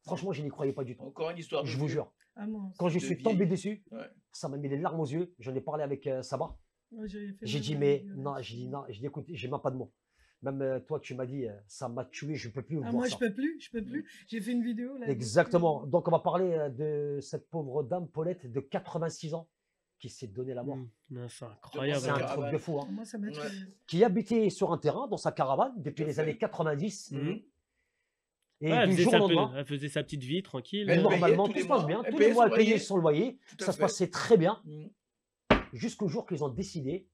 Franchement, je n'y croyais pas du tout. Encore une histoire. de Je vous vieux. jure. Ah, moi aussi. Quand je De suis vieille. tombé dessus, Ouais. ça m'a mis les larmes aux yeux. J'en ai parlé avec Sabah. Ouais, j'avais fait J'ai même dit, la mais vidéo non, là-dessus. j'ai dit, non, j'ai dit, écoute, j'ai même pas de mots. Même toi, tu m'as dit, ça m'a tué, je peux plus Ah, voir moi, ça. je peux plus. J'ai fait une vidéo là. Exactement. Donc, on va parler de cette pauvre dame, Paulette, de 86 ans, qui s'est donné la mort. Non, c'est C'est incroyable. un caravane. truc de fou. Hein. Moi, ça m'a Ouais. tué. Qui habitait sur un terrain, dans sa caravane, depuis Tout à les fait. années 90. Mhm. Et Ouais, elle, du faisait jour sa au lendemain, elle faisait sa petite vie tranquille. Elle payait normalement, tous tout les se passe mois. bien. Elle Tous payait les mois, son elle payait loyer. son loyer. Tout à Ça se fait. passait très bien. Mhm. Jusqu'au jour qu'ils ont décidé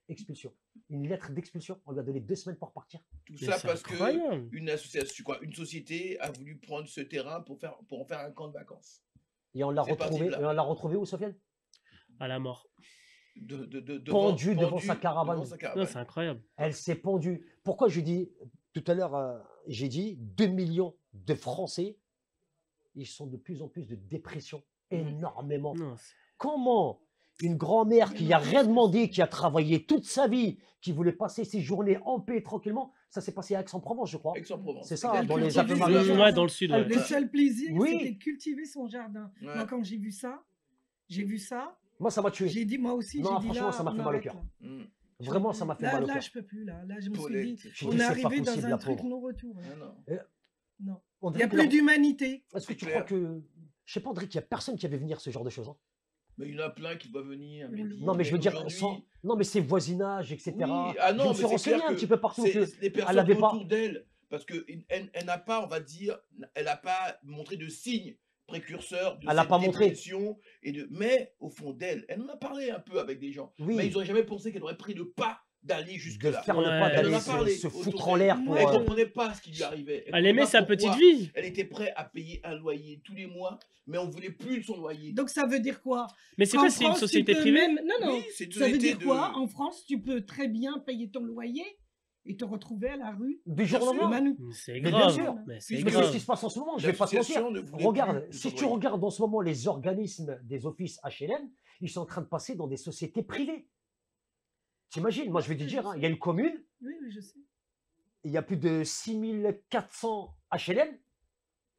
expulsion. Une lettre d'expulsion. On lui a donné 2 semaines pour partir. Tout Mais ça c'est parce que incroyable. une association, une société a voulu prendre ce terrain pour en faire un camp de vacances. Et on l'a C'est parti retrouvé. de là. Et on l'a retrouvé où, Sofiane? À la mort. Pendue devant sa caravane. devant sa Non, caravane. c'est incroyable. Elle s'est pendue. Pourquoi je dis tout à l'heure, j'ai dit 2 millions de Français, ils sont de plus en plus de dépression. Énormément. Non, Comment une grand-mère qui n'a rien demandé, qui a travaillé toute sa vie, qui voulait passer ses journées en paix tranquillement, ça s'est passé à Aix-en-Provence, je crois. Aix-en-Provence. C'est ça, Elle dans les cultive Alpes-Maritimes. le c'est... jardin. Ouais, dans le sud. Ouais. Le seul plaisir, Oui. c'était cultiver son jardin. Ouais. Moi, quand j'ai vu ça, Moi, ça m'a tué. j'ai dit, moi aussi, Non, j'ai dit franchement, là, ça m'a on fait mal au arrête, cœur. là. Mhm. Vraiment, ça m'a fait mal au Là, cœur. je peux plus, là. Là, je me suis Paulette. dit, J'ai on dit, est c'est pas arrivé dans possible, un la truc pauvre. non-retour. Non, non. Non. On Il n'y a dirait plus d'humanité. Est-ce que C'est tu clair. crois que... Je sais pas, André, qu'il n'y a personne qui avait venir ce genre de choses. Hein. Mais il y en a plein qui doivent venir. mais Non, Non, mais je veux dire, aujourd'hui, non, mais c'est voisinage, etc. Oui, ah non, je me mais suis c'est renseigné clair un que petit peu partout. c'est Que... les elle personnes avait pas- autour d'elle, parce qu'elle n'a pas, on va dire, elle n'a pas montré de signes précurseurs de Elle a cette pas montré. dépression mais au fond d'elle, elle en a parlé un peu avec des gens, Oui. mais ils n'auraient jamais pensé qu'elle aurait pris le pas d'aller de jusque-là. faire le Ouais. pas Elle d'aller en a parlé se autour foutre en d'elle. l'air pour... Elle Ouais. ne comprenait pas ce qui lui arrivait. Elle comprenait aimait pas sa pourquoi petite vie. Elle était prête à payer un loyer tous les mois, mais on voulait plus de son loyer. Donc, ça veut dire quoi? Mais c'est En quoi, c'est une France, tu société peux privée? même- Non, non. Oui, c'est une Ça veut société dire quoi? En France, tu peux très bien payer ton loyer et te retrouver à la rue. Du jour au Bien sûr. lendemain. Manu. C'est Mais bien grave. sûr. Mais c'est Puisque Mais c'est ce grave. qui se passe en ce moment, je vais pas te mentir. L'association ne voulait Regarde, plus de si son tu loyer. regardes en ce moment les organismes des offices HLM, ils sont en train de passer dans des sociétés privées. T'imagines, moi je vais te Oui, dire, je hein, sais. il y a une commune, Oui, oui, je sais. il y a plus de 6400 HLM,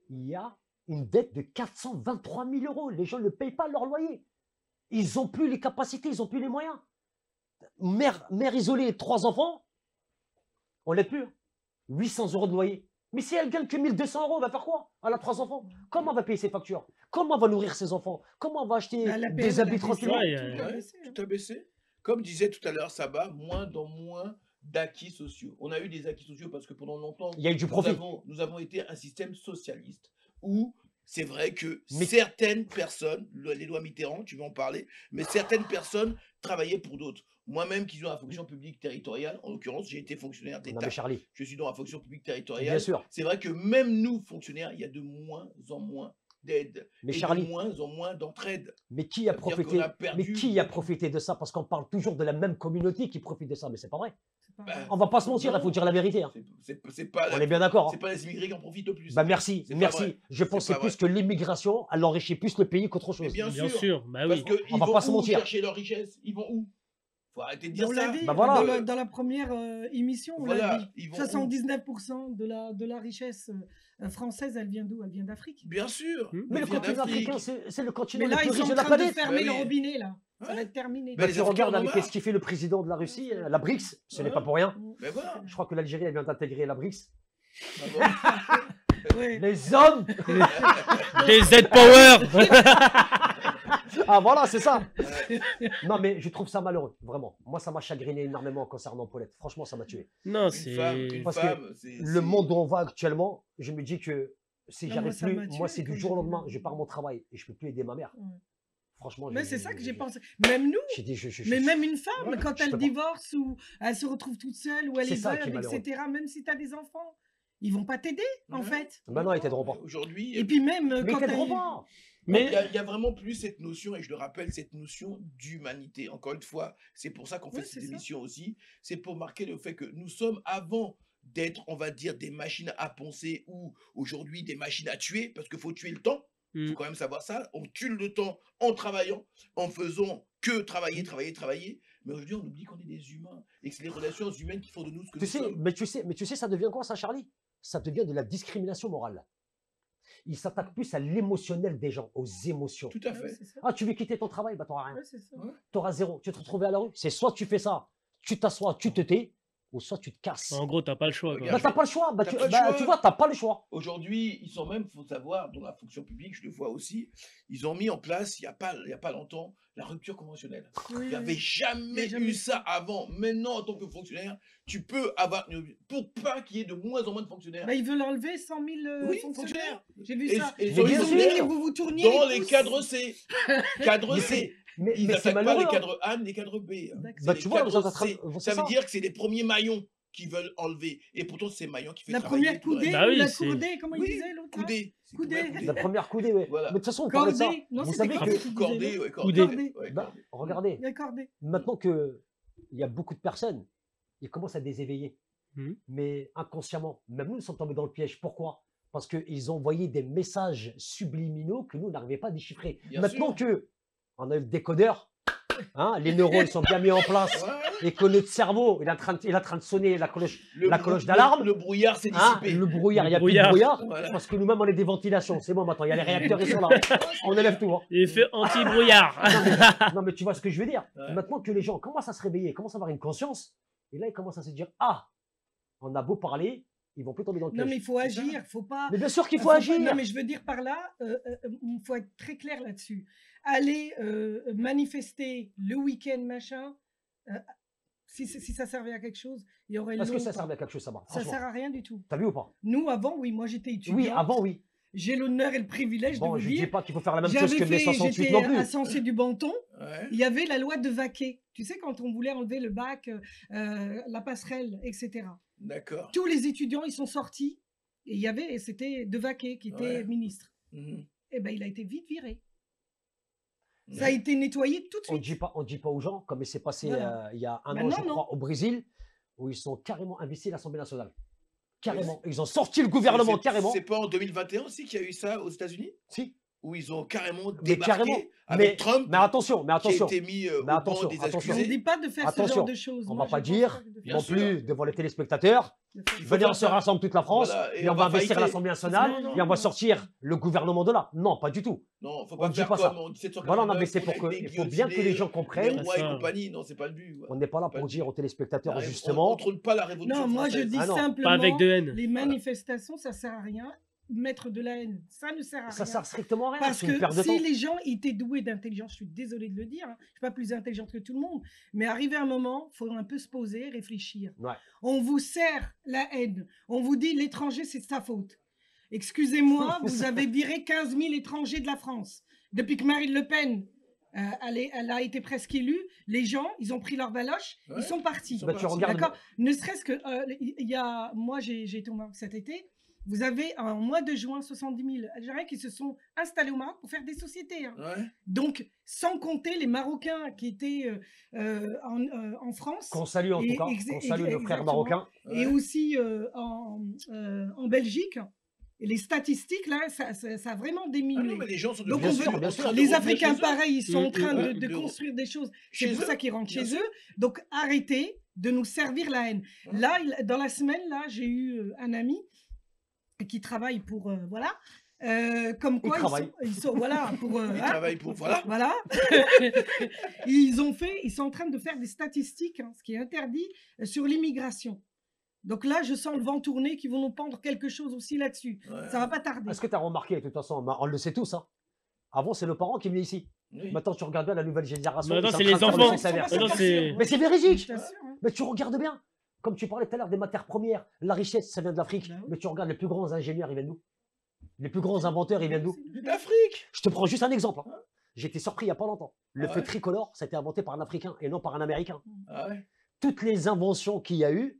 il y a une dette de 423 000 euros. Les gens ne payent pas leur loyer. Ils n'ont plus les capacités, ils n'ont plus les moyens. Mère isolée, 3 enfants, on l'aide plus. 800 euros de loyer. Mais si elle gagne que 1200 euros, elle va faire quoi? Elle a 3 enfants. Comment elle va payer ses factures? Comment elle va nourrir ses enfants? Comment elle va acheter Bah, la des paix, habits la tranquillement? Ouais, tout a Ouais, baissé, hein. tout a baissé. Comme disait tout à l'heure Sabah, moins en moins d'acquis sociaux. On a eu des acquis sociaux parce que pendant longtemps, Il y a eu du profit. nous avons été un système socialiste où c'est vrai que Mais- certaines personnes, les lois Mitterrand, tu vas en parler, mais certaines personnes travaillaient pour d'autres. Moi-même qui suis dans la fonction publique territoriale, en l'occurrence, j'ai été fonctionnaire Non, d'État. mais Charlie, Je suis dans la fonction publique bien territoriale. sûr. C'est vrai que même nous, fonctionnaires, il y a de moins en moins d'aide Mais et de Charlie, moins en moins d'entraide. mais qui a Ça veut dire profité? qu'on a perdu Mais qui a beaucoup. profité de ça? Parce qu'on parle toujours de la même communauté qui profite de ça, mais c'est pas vrai. C'est pas Bah, vrai. On va pas se mentir, il faut Non. dire la vérité. Hein. C'est pas, On est bien d'accord. c'est Hein. pas les immigrés qui en profitent le plus. Bah merci, C'est pas merci. vrai. Je pense que C'est c'est pas plus que l'immigration, elle enrichit plus le pays qu'autre Mais chose. bien Bien sûr. sûr, bah Parce oui. qu'ils On va vont pas se où mentir. chercher leur richesse? Ils vont où? Faut arrêter de dire On ça. l'a dit Bah voilà. dans la première émission, on l'a Voilà, dit. ils vont où? 79% de la richesse française, elle vient d'où? Elle vient d'Afrique. Bien sûr. Mais le vient continent d'Afrique. africain, c'est le continent Mais là, le ils plus sont riche en de la train de planète. fermer Bah le oui. robinet, là. Ça Ouais. va être terminé. Bah, Bah, les tu Africains regardes en ont avec marre. ce qu'il fait le président de la Russie, la BRICS, ce n'est Ouais. pas pour rien. Mais voilà. Je crois que l'Algérie elle vient d'intégrer la BRICS. Ah bon. Ouais. Les hommes Des Z-Power. Ah voilà, c'est ça. Non mais je trouve ça malheureux, vraiment. Moi ça m'a chagriné énormément concernant Paulette. Franchement ça m'a tué. Non, Une c'est. femme, c'est- Le monde où on va actuellement, je me dis que si Non, j'arrive moi, ça plus, m'a tué moi c'est du quand jour au j'ai vu lendemain, la je pars mon travail et je peux plus aider ma mère. Ouais. Franchement, Mais c'est ça que j'ai pensé. Même nous, J'ai dit, mais même une femme, Voilà, quand je elle peux pas. divorce ou elle se retrouve toute seule ou elle C'est est ça qui est veuve, malheureux. etc., même si tu as des enfants, Ils vont pas t'aider, en Ouais. fait. Maintenant, ils t'aideront pas. Aujourd'hui, Et puis même Mais ils quand t'aideront t'as- pas. Mais il y a vraiment plus cette notion, et je le rappelle, cette notion d'humanité. Encore une fois, c'est pour ça qu'on fait Ouais, c'est cette ça. émission aussi. C'est pour marquer le fait que nous sommes, avant d'être, on va dire, des machines à poncer ou aujourd'hui des machines à tuer, parce qu'il faut tuer le temps. Il faut quand même savoir ça. On tue le temps en travaillant, en faisant que travailler, travailler, travailler. Mais aujourd'hui, on oublie qu'on est des humains et que c'est les relations humaines qui font de nous ce que Tu nous sais, sommes. mais tu sais, ça devient quoi, ça, Charlie? Ça devient de la discrimination morale. Ils s'attaquent plus à l'émotionnel des gens, aux émotions. Tout à Ouais, fait. c'est ça. Ah, tu veux quitter ton travail? Bah, t'auras rien. Ouais, c'est ça. Ouais. T'auras zéro. Tu vas te retrouver à la rue. C'est soit tu fais ça, tu t'assois, tu te tais, ou soit tu te casses. en gros, t'as pas le choix. quoi. Regarde, Bah, t'as pas le choix. Bah, T'as tu, pas le bah, choix. tu vois, t'as pas le choix. Aujourd'hui, ils sont même, faut savoir, dans la fonction publique, je le vois aussi, ils ont mis en place, il y a pas longtemps, la rupture conventionnelle. Oui, Il n'y oui. avait jamais jamais eu eu ça avant. Maintenant, en tant que fonctionnaire, tu peux avoir, pour pas qu'il y ait de moins en moins de fonctionnaires. Bah, ils veulent enlever 100 000 Oui, fonctionnaires. J'ai vu Et- ça. et Mais ils bien ont Ils ont sûr. mis dit que vous vous tourniez dans les les pouces. cadres C. Cadre C. Mais Ils c'est n'attaquent pas malheureux. les hein. cadres A, les cadres B. D'accord. C'est Bah, les tu vois, cadres vous êtes en train C. de- Ça c'est veut ça. dire que c'est les premiers maillons qu'ils veulent enlever. Et pourtant, c'est maillons qui fait La travailler première tout le coudée reste. Bah ou oui, la c'est- courdée, comment il Oui, disait l'autre là Coudée. C'est Coudée. coudée. La première coudée, ouais. Voilà. Mais de toute façon, on parlait de ça. Cordée. Non, Vous c'était savez quoi que- ce qu'il disait, Cordée, non ouais, Coudée. cordée. Ouais, Bah, cordée. regardez, La cordée. maintenant que il y a beaucoup de personnes, ils commencent à déséveiller. Mhm. Mais inconsciemment, même nous sommes tombés dans le piège. Pourquoi? Parce qu'ils ont envoyé des messages subliminaux que nous n'arrivions pas à déchiffrer. Bien Maintenant sûr. que on a eu le décodeur, hein, les neurones sont bien mis en place Ouais. et que notre cerveau il est en train de sonner la cloche Le cloche brou- d'alarme. Le brouillard s'est Hein, dissipé. le brouillard, il Le n'y a plus de brouillard. brouillard. Voilà. Parce que nous-mêmes, on est des ventilations. C'est bon maintenant, il y a les réacteurs, ils sont là. On élève tout. Hein. Il fait anti-brouillard. Non, mais tu vois ce que je veux dire. Ouais. Maintenant que les gens commencent à se réveiller, commencent à avoir une conscience, et là, ils commencent à se dire, ah, on a beau parler, ils vont plus tomber dans le Non, piège. mais il faut C'est ça. agir. Faut pas. Mais bien sûr qu'il faut pas- agir. Non, mais je veux dire par là, il faut être très clair là-dessus. Aller manifester le week-end, machin, si ça servait à quelque chose, il y aurait Est-ce que l'eau ça ou pas. servait à quelque chose, ça va? Ça sert à rien du tout. T'as vu ou pas? Nous, avant, oui, moi j'étais étudiante. Oui, avant, oui. J'ai l'honneur et le privilège Bon, de je vous ne dis dire. pas qu'il faut faire la même chose que mai 68 J'étais non plus. à Sensé-du-Banton. Ouais. Il y avait la loi de Vaquet. Tu sais, quand on voulait enlever le bac, la passerelle, etc. D'accord. Tous les étudiants, ils sont sortis. Et il y avait, et c'était de Vaquet qui était Ouais. ministre. Mhm. Eh ben, il a été vite viré. Ouais. Ça a été nettoyé tout de On ne suite. dit pas aux gens, comme il s'est passé Voilà. il y a un Ben an, non, je non. crois, au Brésil, où ils sont carrément investis à l'Assemblée nationale. Carrément. Ils ont sorti le gouvernement, C'est- carrément. C'est pas en 2021 aussi qu'il y a eu ça aux États-Unis, Si. où ils ont carrément Mais débarqué carrément. avec Trump Mais attention, qui a attention. été mis au Mais banc attention, des attention. On ne accusés. dit pas de faire ce Attention, genre de choses. on Moi, va pas je pense dire de Bien non sûr. plus devant les téléspectateurs. de faire- Il faut Venir faire se ça. rassemble toute la France Voilà, et on va investir fighter. l'Assemblée nationale Non, non, et on va non. sortir le gouvernement de là. Non, pas du tout. Non, faut On pas dit faire pas ça. comme en 1789. Voilà, non, mais c'est pour on a que, été il faut bien que les gens guillotinés, comprennent. les rois et Ça. compagnie. Non, c'est pas le but. voilà. On n'est pas là Pas pour le dire but. aux téléspectateurs, On justement, contrôle pas la révolution Non, moi je française. dis Ah non. simplement, Pas avec de haine. les manifestations, ça sert à rien. Mettre de la haine, ça ne sert à ça rien. sert strictement à rien. Parce C'est une que perte de temps. si les gens étaient doués d'intelligence, je suis désolée de le dire, hein, je suis pas plus intelligente que tout le monde, mais arrivé un moment, il faut un peu se poser, réfléchir. Ouais. On vous sert la haine, on vous dit l'étranger c'est de sa faute. Excusez-moi, vous avez viré 15 000 étrangers de la France. Depuis que Marine Le Pen, elle a été presque élue, les gens, ils ont pris leur valoche, Ouais. ils sont partis. Ils sont Bah, tu partis. regardes, D'accord. Ne serait-ce que, moi j'ai été au Maroc cet été. Vous avez en mois de juin 70 000 Algériens qui se sont installés au Maroc pour faire des sociétés. Hein. Ouais. Donc, sans compter les Marocains qui étaient en France qu'on salue en tout Et- cas, ex- qu'on salue nos frères exactement. marocains. et Ouais. aussi en Belgique. Et les statistiques, là, ça a vraiment Ah diminué. non, mais les gens sont de Donc, plus en on plus veut- bien en sûr. train de Les revenir Africains, chez eux. pareil, ils sont en train ouais, de de- construire des choses. chez C'est pour eux, ça qu'ils rentrent bien chez sûr. eux. Donc, arrêtez de nous servir la haine. Ouais. Là, dans la semaine, là, j'ai eu un ami qui travaille pour... voilà. Comme quoi, travaille. ils sont voilà, pour... Ils hein, travaillent pour. Voilà. voilà. ils sont en train de faire des statistiques, hein, ce qui est interdit, sur l'immigration. Donc là, je sens le vent tourner, qu'ils vont nous pendre quelque chose aussi là-dessus. Ouais. Ça va pas tarder. Est-ce que tu as remarqué, de toute façon, on le sait tous, hein. Avant, c'est nos parents qui venaient ici. Oui. Maintenant, tu regardes bien la nouvelle génération. Maintenant, ils sont c'est en les train de enfants. faire le Maintenant, sévère. c'est- Mais c'est véridique. Je t'assure, hein. Mais tu regardes bien. Comme tu parlais tout à l'heure des matières premières, la richesse, ça vient de l'Afrique. Bah oui. Mais tu regardes les plus grands ingénieurs, ils viennent d'où? Les plus grands inventeurs, ils viennent d'où? D'Afrique. Je te prends juste un exemple. Hein. J'étais surpris il n'y a pas longtemps. Le Ah feu ouais tricolore, ça a été inventé par un Africain et non par un Américain. Ah ouais. Toutes les inventions qu'il y a eu,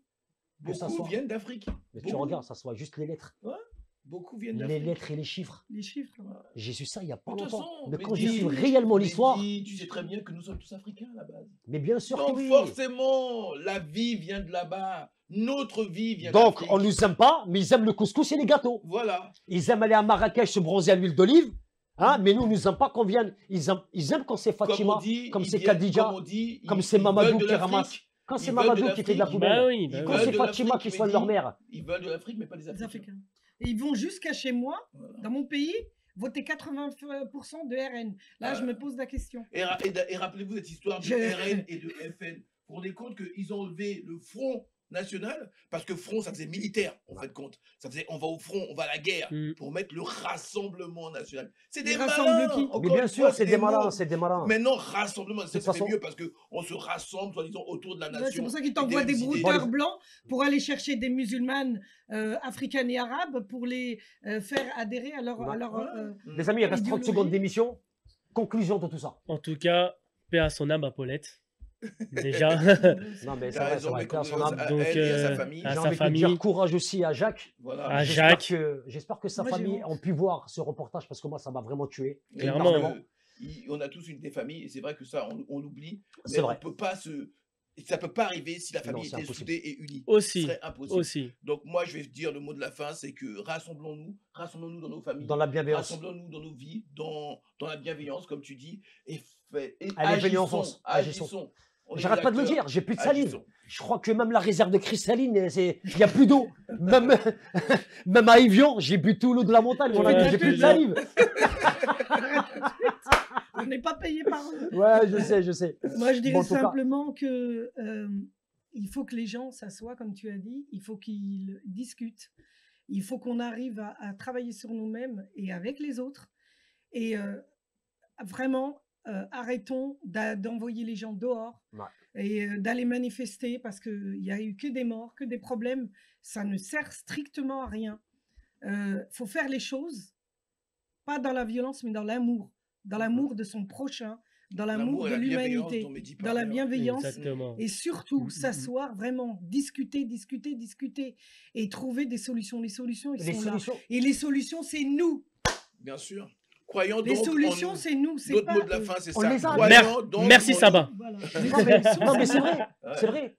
Que ça Beaucoup soit. viennent d'Afrique. Mais tu Beaucoup. regardes, ça soit juste les lettres. Beaucoup viennent Les d'Afrique. lettres et les chiffres. Les chiffres. J'ai su ça il y a pas De toute longtemps. façon, Mais quand Mehdi, j'ai su réellement l'histoire, Mehdi, tu sais très bien que nous sommes tous africains à la base. mais bien sûr que Donc oui. forcément, la vie vient de là-bas. Notre vie vient Donc, d'Afrique. on nous aime pas, mais ils aiment le couscous et les gâteaux. Voilà. Ils aiment aller à Marrakech se bronzer à l'huile d'olive. Hein, mais nous, on nous aime pas qu'on vienne. Ils aiment quand c'est Fatima, Comme on dit, comme ils c'est viennent- Khadija, comme on dit, comme ils- c'est ils Mamadou veulent de qui l'Afrique. ramasse. Quand Ils c'est veulent de Mamadou qui fait de la l'Afrique. poubelle. Bah oui, Ils bah Quand oui. veulent c'est de Fatima l'Afrique, qui soigne Mehdi. leur mère. Ils veulent de l'Afrique, mais pas des Les Africains. Africains. Et ils vont jusqu'à chez moi, Voilà. dans mon pays, voter 80% de RN. Là, je me pose la question. Et rappelez-vous cette histoire de Je- RN et de FN. Vous vous rendez compte qu'ils ont enlevé le Front National, parce que Front, ça faisait militaire, en fait, compte. Ça faisait, on va au front, on va à la guerre, Mm. pour mettre le Rassemblement National. C'est Ils des rassemblent malins. qui Encore Mais bien une sûr, fois, c'est des malins, mots. c'est des malins. Maintenant, Rassemblement, ça toute fait façon- mieux parce qu'on se rassemble, soi-disant, autour de la Ouais, nation. c'est pour ça qu'ils et t'envoient des mêmes idées. brouteurs blancs pour aller chercher des musulmanes africaines et arabes pour les faire adhérer à leur. Ouais. Mm. Les amis, il reste 30 Idéologie. secondes d'émission. Conclusion de tout ça. En tout cas, paix à son âme à Paulette. Déjà. Non, mais c'est T'as vrai, c'est raison, vrai. mais paix à son âme. à Donc, elle et à sa famille. à J'ai sa envie de famille. dire courage aussi à Jacques. Voilà. à J'espère Jacques. j'espère que sa Moi, j'ai famille honte. ont pu voir ce reportage parce que moi, ça m'a vraiment tué. Et Clairement. parce que on a tous une des familles, et c'est vrai que ça, on l'oublie. C'est Mais vrai. on peut pas ça peut pas arriver si la Non, famille c'est était impossible. soudée et unie. Ce Aussi. serait impossible. Aussi. Donc moi, je vais dire le mot de la fin, c'est que rassemblons-nous dans nos familles, Dans la bienveillance. rassemblons-nous dans nos vies, dans la bienveillance, comme tu dis, et Allez, venez en France, agissons. agissons. On est J'arrête pas de le acteurs, dire, j'ai plus de salive. agissons. Je crois que même la réserve de cristalline, il n'y a plus d'eau. Même à Evian, j'ai bu tout l'eau de la montagne. Mon Ouais, ami, je j'ai te plus de jure. salive. On n'est pas payé par eux. Ouais, je sais, je sais. Moi, je dirais Bon, en tout cas- simplement que il faut que les gens s'assoient, comme tu as dit. Il faut qu'ils discutent. Il faut qu'on arrive à travailler sur nous-mêmes et avec les autres. Et vraiment, arrêtons d'envoyer les gens dehors Ouais. et d'aller manifester parce qu'il n'y a eu que des morts, que des problèmes. Ça ne sert strictement à rien. Faut faire les choses, pas dans la violence, mais dans l'amour. Dans l'amour de son prochain, dans l'amour et de la bienveillance l'humanité, dont Mehdi dans la parlait. bienveillance. Exactement. Et surtout, Mhm. s'asseoir, vraiment, discuter et trouver des solutions. Les solutions, ils Les sont solutions. là. Et les solutions, c'est nous. Bien sûr. Croyons Les donc solutions, en nous. c'est nous. C'est Notre pas mot de la eux. fin, c'est On ça. les a. Croyons donc Merci en Saba. Voilà. Non, mais c'est vrai. Ouais. C'est vrai.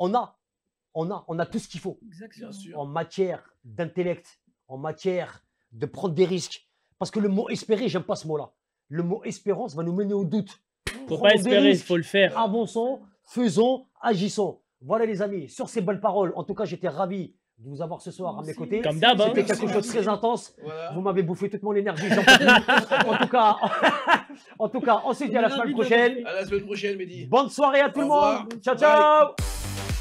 On a tout ce qu'il faut. Exactement. Bien sûr. En matière d'intellect, en matière de prendre des risques. Parce que le mot espérer, j'aime pas ce mot-là. Le mot espérance va nous mener au doute. Faut Prends pas des espérer, il risques. faut le faire. Avançons, faisons, agissons. Voilà les amis, sur ces belles paroles, en tout cas j'étais ravi de vous avoir ce soir à mes Merci. côtés. Comme d'hab, hein. C'était Merci. quelque chose de très intense. Voilà. Vous m'avez bouffé toute mon énergie. j'en peux plus. en tout cas, on se dit à la semaine prochaine. À la semaine prochaine, Mehdi. Bonne soirée à tout Au le revoir. monde. Ciao, Bye. ciao.